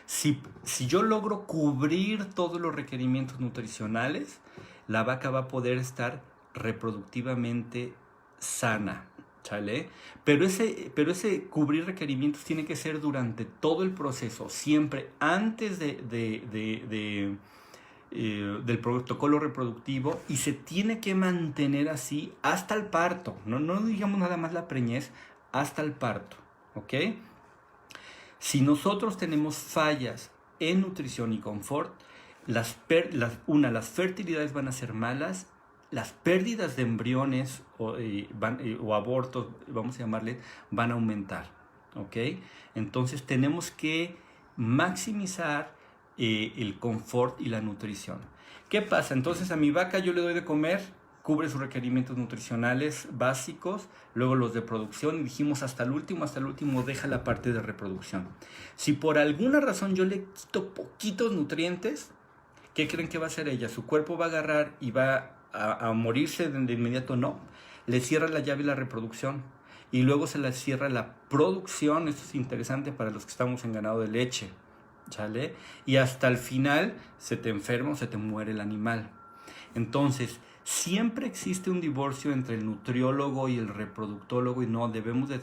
Si yo logro cubrir todos los requerimientos nutricionales, la vaca va a poder estar reproductivamente sana, ¿sale? Pero ese cubrir requerimientos tiene que ser durante todo el proceso, siempre antes del protocolo reproductivo, y se tiene que mantener así hasta el parto. No digamos nada más la preñez, hasta el parto, ¿ok? Si nosotros tenemos fallas en nutrición y confort, las fertilidades van a ser malas, las pérdidas de embriones o abortos, vamos a llamarle, van a aumentar, ¿ok? Entonces tenemos que maximizar el confort y la nutrición. ¿Qué pasa? Entonces a mi vaca yo le doy de comer, cubre sus requerimientos nutricionales básicos, luego los de producción, y dijimos hasta el último deja la parte de reproducción. Si por alguna razón yo le quito poquitos nutrientes, ¿qué creen que va a hacer ella? ¿Su cuerpo va a agarrar y va a morirse de inmediato? No, le cierra la llave la reproducción, y luego se le cierra la producción. Esto es interesante para los que estamos en ganado de leche, ¿sale? Y hasta el final se te enferma o se te muere el animal. Entonces, siempre existe un divorcio entre el nutriólogo y el reproductólogo, y no debemos de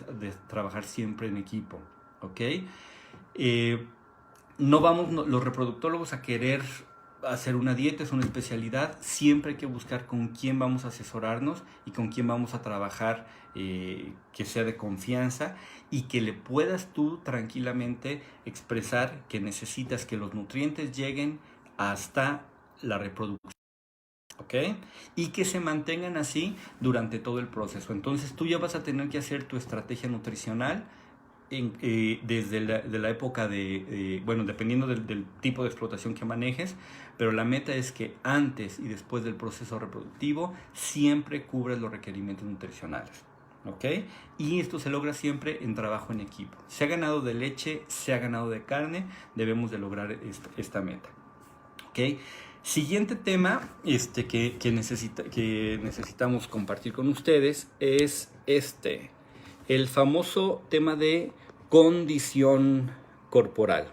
trabajar siempre en equipo, ¿ok? No vamos los reproductólogos a querer hacer una dieta, es una especialidad. Siempre hay que buscar con quién vamos a asesorarnos y con quién vamos a trabajar, que sea de confianza, y que le puedas tú tranquilamente expresar que necesitas que los nutrientes lleguen hasta la reproducción, ¿ok? Y que se mantengan así durante todo el proceso. Entonces tú ya vas a tener que hacer tu estrategia nutricional desde la época bueno, dependiendo del tipo de explotación que manejes, pero la meta es que antes y después del proceso reproductivo siempre cubras los requerimientos nutricionales, ¿ok? Y esto se logra siempre en trabajo en equipo. Sea ganado de leche, sea ganado de carne, debemos de lograr esta meta, ¿ok? Siguiente tema que necesitamos compartir con ustedes es el famoso tema de condición corporal.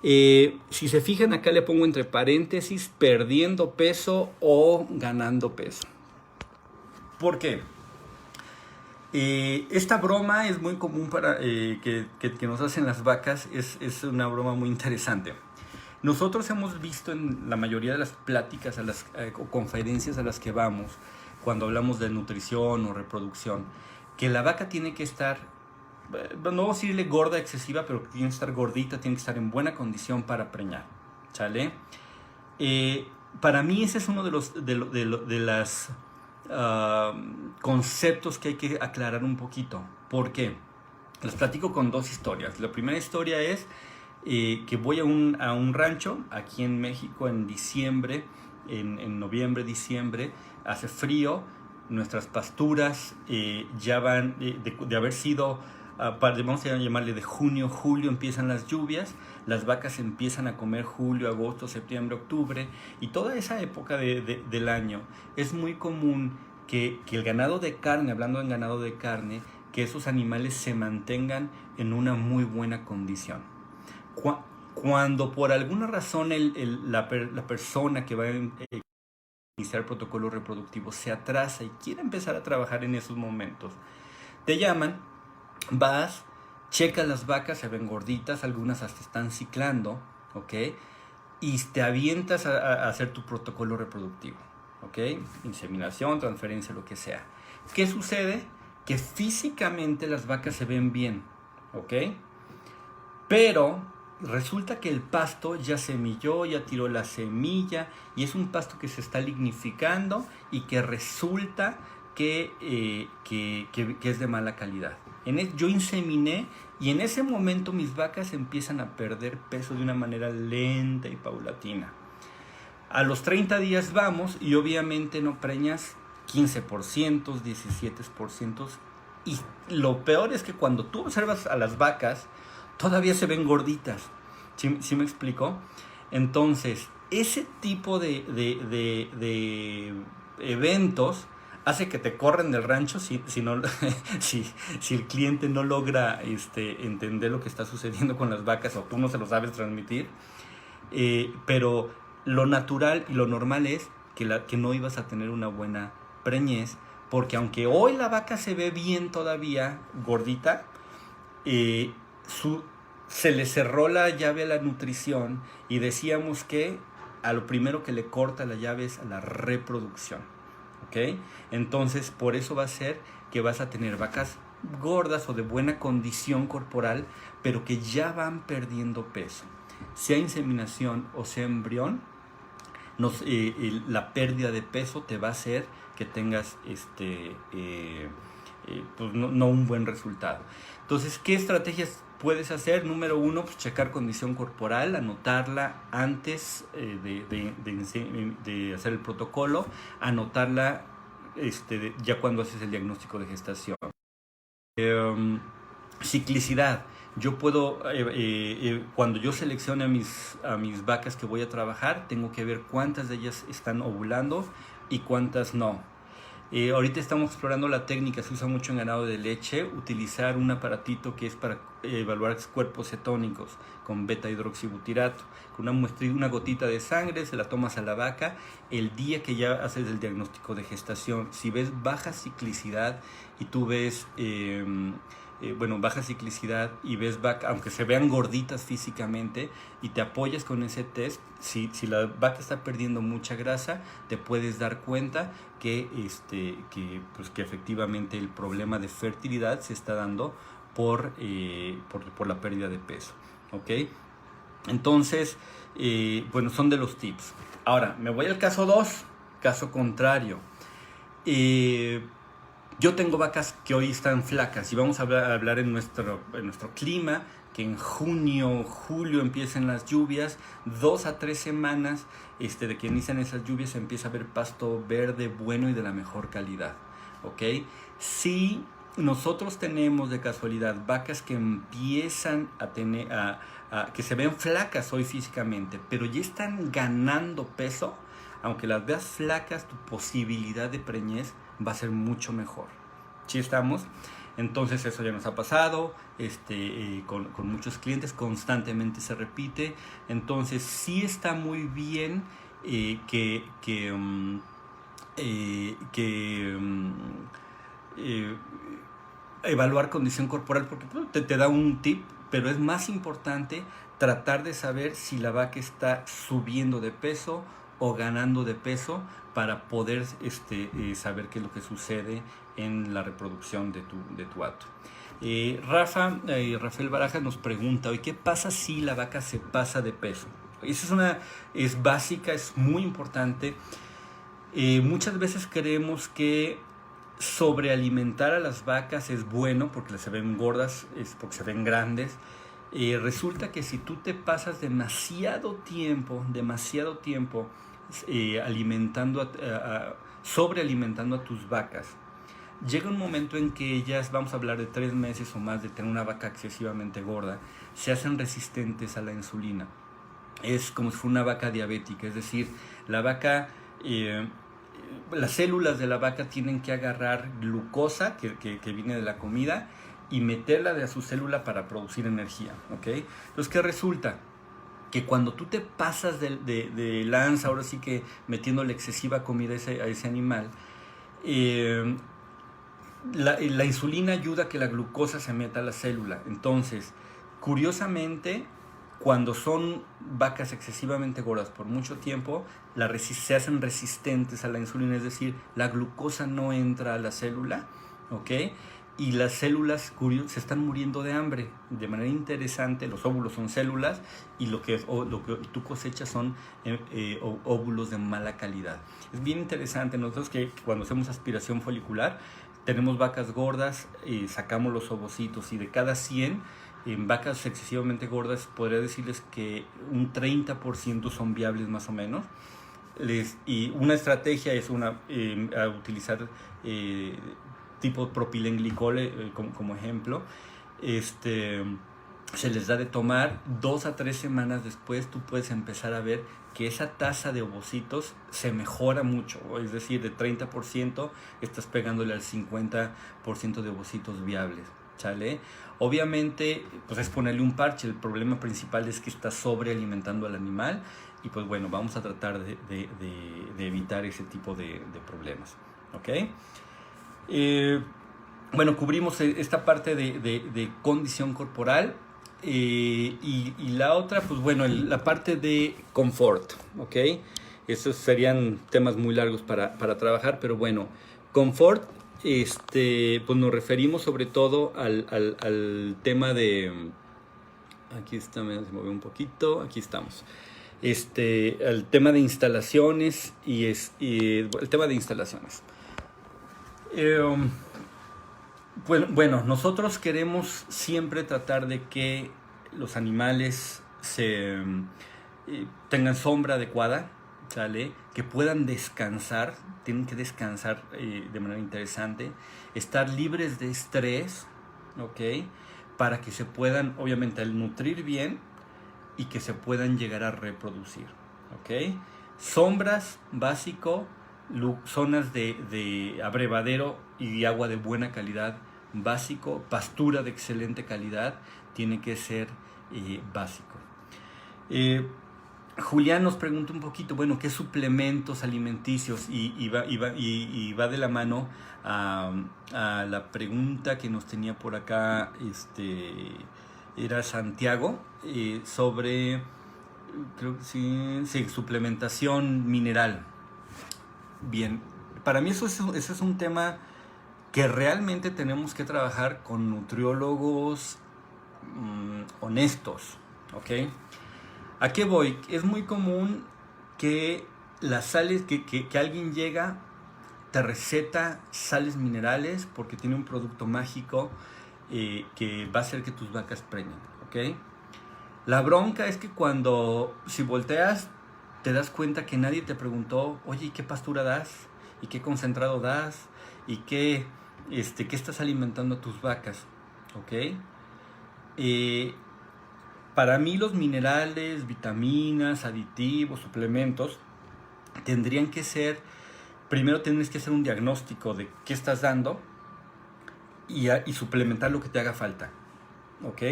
Si se fijan, acá le pongo entre paréntesis perdiendo peso o ganando peso. ¿Por qué? Esta broma es muy común para que nos hacen las vacas. Es una broma muy interesante. Nosotros hemos visto en la mayoría de las pláticas o conferencias a las que vamos, cuando hablamos de nutrición o reproducción, que la vaca tiene que estar, no vamos a decirle gorda excesiva, pero tiene que estar gordita, tiene que estar en buena condición para preñar, ¿sale? Para mí ese es uno de los conceptos que hay que aclarar un poquito. ¿Por qué? Les platico con dos historias. La primera historia es que voy a un rancho aquí en México en diciembre, en noviembre, diciembre, hace frío. Nuestras pasturas ya van de haber sido, vamos a llamarle de junio, julio, empiezan las lluvias, las vacas empiezan a comer julio, agosto, septiembre, octubre, y toda esa época del año es muy común que el ganado de carne, hablando en ganado de carne, que esos animales se mantengan en una muy buena condición. Cuando por alguna razón la persona que va a iniciar el protocolo reproductivo se atrasa y quiere empezar a trabajar en esos momentos, te llaman, vas, checas las vacas, se ven gorditas, algunas hasta están ciclando, ¿ok? Y te avientas a hacer tu protocolo reproductivo, ¿ok? Inseminación, transferencia, lo que sea. ¿Qué sucede? Que físicamente las vacas se ven bien, ¿ok? Pero resulta que el pasto ya semilló, ya tiró la semilla y es un pasto que se está lignificando y que resulta que es de mala calidad. Yo inseminé y en ese momento mis vacas empiezan a perder peso de una manera lenta y paulatina. A los 30 días vamos y obviamente no preñas 15%, 17%. Y lo peor es que cuando tú observas a las vacas, todavía se ven gorditas. ¿Sí me explico? Entonces, ese tipo de eventos hace que te corren del rancho si el cliente no logra entender lo que está sucediendo con las vacas o tú no se lo sabes transmitir. Pero lo natural y lo normal es que no ibas a tener una buena preñez, porque aunque hoy la vaca se ve bien todavía, gordita, se le cerró la llave a la nutrición y decíamos que a lo primero que le corta la llave es a la reproducción, ¿ok? Entonces por eso va a ser que vas a tener vacas gordas o de buena condición corporal, pero que ya van perdiendo peso. Sea inseminación o sea embrión, la pérdida de peso te va a hacer que tengas pues no un buen resultado. Entonces, ¿qué estrategias puedes hacer? Número 1, pues checar condición corporal, anotarla antes de hacer el protocolo, anotarla ya cuando haces el diagnóstico de gestación. Ciclicidad. Yo puedo, cuando yo seleccione a mis vacas que voy a trabajar, tengo que ver cuántas de ellas están ovulando y cuántas no. Ahorita estamos explorando la técnica, se usa mucho en ganado de leche, utilizar un aparatito que es para evaluar cuerpos cetónicos con beta-hidroxibutirato. Con una gotita de sangre se la tomas a la vaca el día que ya haces el diagnóstico de gestación. Si ves baja ciclicidad y tú ves... baja ciclicidad y ves vaca, aunque se vean gorditas físicamente, y te apoyas con ese test, si la vaca está perdiendo mucha grasa, te puedes dar cuenta que efectivamente el problema de fertilidad se está dando por la pérdida de peso, ¿ok? Entonces, son de los tips. Ahora, me voy al caso 2, caso contrario. Yo tengo vacas que hoy están flacas y vamos a hablar en nuestro clima, que en junio, julio empiezan las lluvias, 2 a 3 semanas de que inician esas lluvias se empieza a ver pasto verde bueno y de la mejor calidad, ¿ok? Si nosotros tenemos de casualidad vacas que empiezan a tener, que se ven flacas hoy físicamente, pero ya están ganando peso, aunque las veas flacas, tu posibilidad de preñez va a ser mucho mejor. ¿Sí estamos? Entonces eso ya nos ha pasado con muchos clientes, constantemente se repite. Entonces sí está muy bien evaluar condición corporal, porque te da un tip, pero es más importante tratar de saber si la vaca está subiendo de peso o ganando de peso para poder saber qué es lo que sucede en la reproducción de tu hato. Rafael Barajas nos pregunta, ¿qué pasa si la vaca se pasa de peso? Esa es básica, es muy importante. Muchas veces creemos que sobrealimentar a las vacas es bueno porque se ven gordas, porque se ven grandes. Resulta que si tú te pasas demasiado tiempo sobrealimentando a tus vacas, llega un momento en que ellas, vamos a hablar de 3 meses o más de tener una vaca excesivamente gorda, se hacen resistentes a la insulina. Es como si fuera una vaca diabética, es decir, la vaca las células de la vaca tienen que agarrar glucosa que viene de la comida y meterla de a su célula para producir energía, ¿ok? Entonces, ¿qué resulta? Que cuando tú te pasas de lanza, ahora sí que metiéndole excesiva comida a ese animal, la insulina ayuda a que la glucosa se meta a la célula. Entonces, curiosamente, cuando son vacas excesivamente gordas por mucho tiempo, se hacen resistentes a la insulina, es decir, la glucosa no entra a la célula, ¿ok? Y las células se están muriendo de hambre. De manera interesante, los óvulos son células y lo que tú cosechas son óvulos de mala calidad. Es bien interesante. Nosotros que cuando hacemos aspiración folicular, tenemos vacas gordas, sacamos los ovocitos y de cada 100 en vacas excesivamente gordas, podría decirles que un 30% son viables más o menos. Y una estrategia es a utilizar tipo propilenglicol como ejemplo. Se les da de tomar 2 a 3 semanas después. Tú puedes empezar a ver que esa tasa de ovocitos se mejora mucho, es decir, de 30% estás pegándole al 50% de ovocitos viables, ¿sale? Obviamente, pues es ponerle un parche. El problema principal es que estás sobrealimentando al animal y pues bueno, vamos a tratar de evitar ese tipo de problemas, ¿ok? Bueno, cubrimos esta parte de condición corporal. Y la otra, pues bueno, la parte de confort, ¿ok? Esos serían temas muy largos para trabajar, pero bueno, confort, pues nos referimos sobre todo al tema de... Aquí está, se movió un poquito, aquí estamos. Al tema de instalaciones y el tema de instalaciones. Bueno, nosotros queremos siempre tratar de que los animales tengan sombra adecuada, ¿sale? Que puedan descansar, tienen que descansar de manera interesante, estar libres de estrés, ¿ok? Para que se puedan, obviamente, nutrir bien y que se puedan llegar a reproducir, ¿ok? Sombras, básico. Zonas de abrevadero y agua de buena calidad, básico. Pastura de excelente calidad, tiene que ser básico. Julián nos pregunta un poquito, bueno, ¿qué suplementos alimenticios? Y va de la mano a la pregunta que nos tenía por acá, era Santiago, sobre, creo que sí, suplementación mineral. Bien, para mí eso es un tema que realmente tenemos que trabajar con nutriólogos honestos, ¿ok? ¿A qué voy? Es muy común que las sales, que alguien llega, te receta sales minerales porque tiene un producto mágico que va a hacer que tus vacas preñen, ¿ok? La bronca es que si volteas, te das cuenta que nadie te preguntó, oye, ¿y qué pastura das? ¿Y qué concentrado das? ¿Y qué estás alimentando a tus vacas? ¿Ok? Para mí los minerales, vitaminas, aditivos, suplementos, tendrían que ser, primero tienes que hacer un diagnóstico de qué estás dando y suplementar lo que te haga falta. ¿Ok?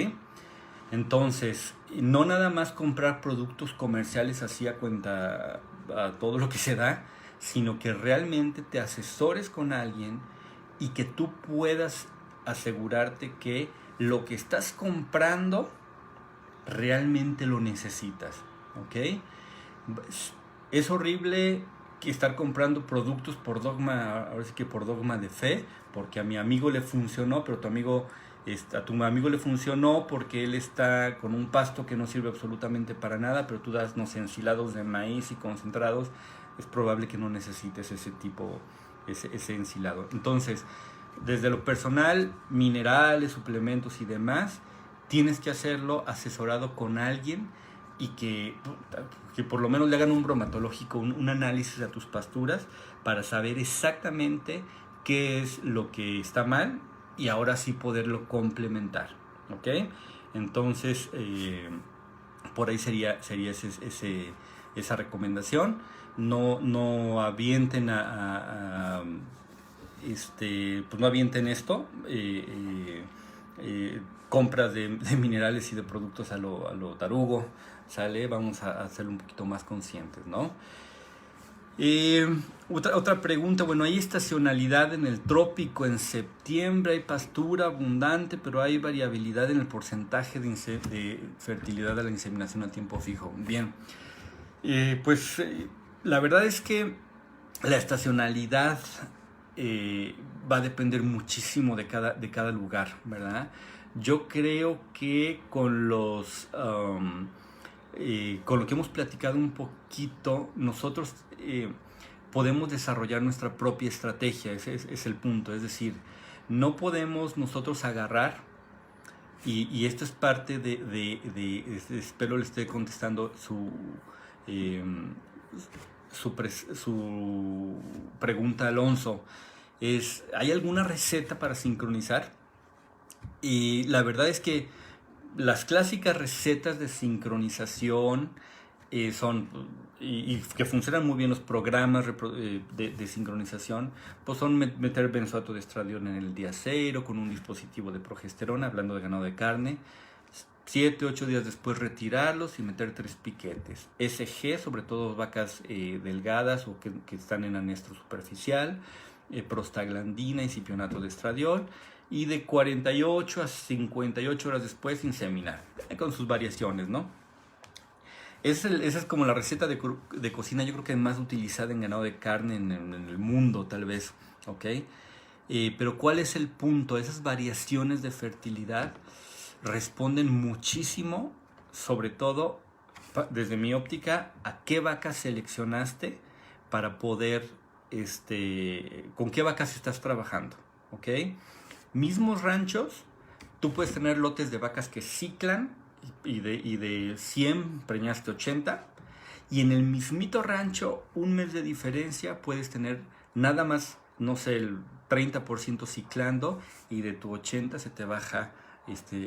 Entonces, no nada más comprar productos comerciales así a cuenta, a todo lo que se da, sino que realmente te asesores con alguien y que tú puedas asegurarte que lo que estás comprando realmente lo necesitas, ¿ok? Es horrible que estar comprando productos por dogma, ahora sí que por dogma de fe, porque a mi amigo le funcionó, pero a tu amigo le funcionó porque él está con un pasto que no sirve absolutamente para nada, pero tú das, no sé, ensilados de maíz y concentrados, es probable que no necesites ese ensilado. Entonces, desde lo personal, minerales, suplementos y demás, tienes que hacerlo asesorado con alguien y que por lo menos le hagan un bromatológico, un análisis a tus pasturas para saber exactamente qué es lo que está mal y ahora sí poderlo complementar, ¿ok? Entonces, por ahí sería ese esa recomendación. No avienten pues no avienten esto, compras de minerales y de productos a lo tarugo, ¿sale? Vamos a hacerlo un poquito más conscientes, ¿no? Otra pregunta, bueno, hay estacionalidad en el trópico, en septiembre hay pastura abundante, pero hay variabilidad en el porcentaje de fertilidad de la inseminación a tiempo fijo. Bien, la verdad es que la estacionalidad va a depender muchísimo de cada lugar, ¿verdad? Yo creo que con lo que hemos platicado un poquito, nosotros podemos desarrollar nuestra propia estrategia, ese es el punto. Es decir, no podemos nosotros agarrar, y esto es parte espero le esté contestando su pregunta, Alonso. ¿Hay alguna receta para sincronizar? Y la verdad es que las clásicas recetas de sincronización son, y que funcionan muy bien los programas de sincronización, pues son meter benzoato de estradiol en el día 0 con un dispositivo de progesterona, hablando de ganado de carne, 7, 8 días después retirarlos y meter 3 piquetes. SG, sobre todo vacas delgadas o que están en anestro superficial, prostaglandina y cipionato de estradiol, y de 48 a 58 horas después inseminar, con sus variaciones, ¿no? Esa es como la receta de cocina, yo creo que es más utilizada en ganado de carne en el mundo, tal vez, ¿ok? Pero ¿cuál es el punto? Esas variaciones de fertilidad responden muchísimo, sobre todo, desde mi óptica, a qué vaca seleccionaste para poder, con qué vacas estás trabajando, ¿ok? Mismos ranchos, tú puedes tener lotes de vacas que ciclan y de 100 preñaste 80, y en el mismito rancho, un mes de diferencia, puedes tener nada más, no sé, el 30% ciclando, y de tu 80 se te baja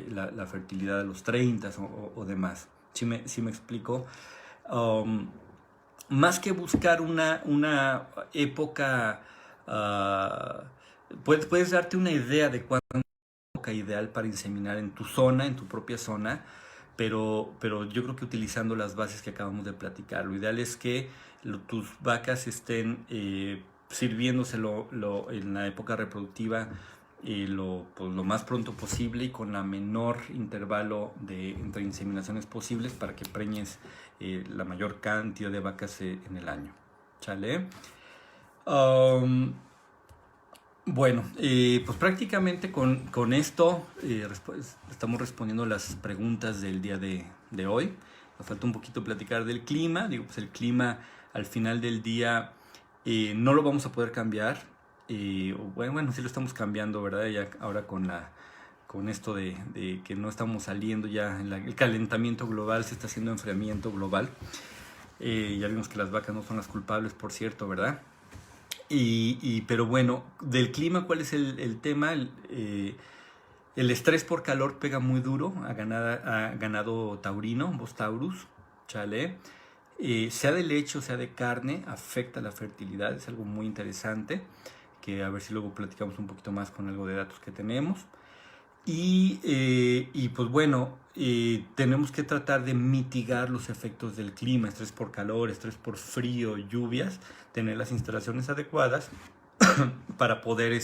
la fertilidad de los 30 o demás. ¿Sí me explico? Más que buscar una época, puedes darte una idea de cuándo es la época ideal para inseminar en tu zona, en tu propia zona, pero yo creo que utilizando las bases que acabamos de platicar. Lo ideal es que tus vacas estén sirviéndose en la época reproductiva pues, lo más pronto posible y con la menor intervalo entre inseminaciones posibles para que preñes la mayor cantidad de vacas en el año. ¿Chale? Bueno, pues prácticamente con esto estamos respondiendo las preguntas del día de hoy. Nos falta un poquito platicar del clima. Digo, pues el clima al final del día no lo vamos a poder cambiar. Bueno, sí lo estamos cambiando, ¿verdad? Ya ahora con esto de que no estamos saliendo ya, el calentamiento global, se está haciendo enfriamiento global. Ya vimos que las vacas no son las culpables, por cierto, ¿verdad? Pero bueno, del clima, ¿cuál es el tema? El estrés por calor pega muy duro a ganado taurino, Bos taurus, ¿chale? Sea de leche o sea de carne, afecta la fertilidad, es algo muy interesante, que a ver si luego platicamos un poquito más con algo de datos que tenemos. Y pues bueno, tenemos que tratar de mitigar los efectos del clima, estrés por calor, estrés por frío, lluvias, tener las instalaciones adecuadas para poder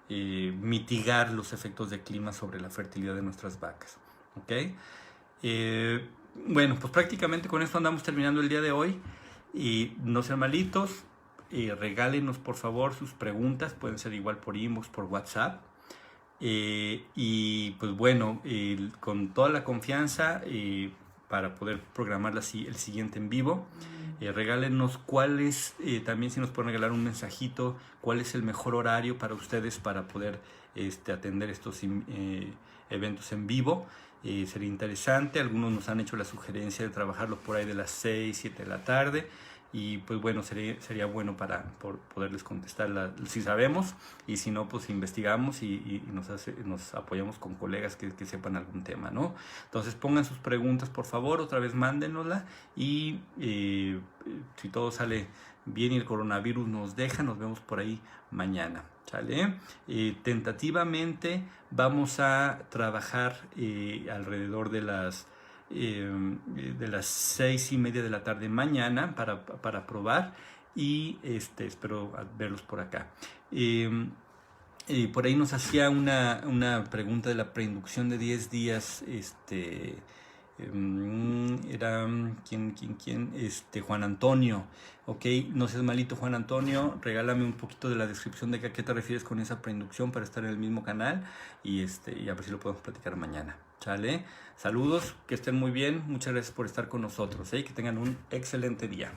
mitigar los efectos del clima sobre la fertilidad de nuestras vacas. ¿Okay? Bueno, pues prácticamente con esto andamos terminando el día de hoy. Y no sean malitos, regálenos por favor sus preguntas, pueden ser igual por inbox, por WhatsApp. Y pues bueno, con toda la confianza para poder programar el siguiente en vivo, regálenos también si nos pueden regalar un mensajito, cuál es el mejor horario para ustedes para poder atender estos eventos en vivo. Sería interesante. Algunos nos han hecho la sugerencia de trabajarlo por ahí de las 6, 7 de la tarde, y pues bueno, sería bueno por poderles contestar si sabemos, y si no, pues investigamos y nos apoyamos con colegas que sepan algún tema, ¿no? Entonces pongan sus preguntas, por favor, otra vez mándenosla, y si todo sale bien y el coronavirus nos deja, nos vemos por ahí mañana, ¿sale? Tentativamente vamos a trabajar alrededor de las 6:30 de la tarde mañana para probar, y espero verlos por acá. Por ahí nos hacía una pregunta de la preinducción de 10 días, era ¿quién? Juan Antonio. Ok, no seas malito, Juan Antonio, regálame un poquito de la descripción de a qué te refieres con esa preinducción para estar en el mismo canal, y a ver si lo podemos platicar mañana. ¿Sale? Saludos, que estén muy bien, muchas gracias por estar con nosotros, que tengan un excelente día.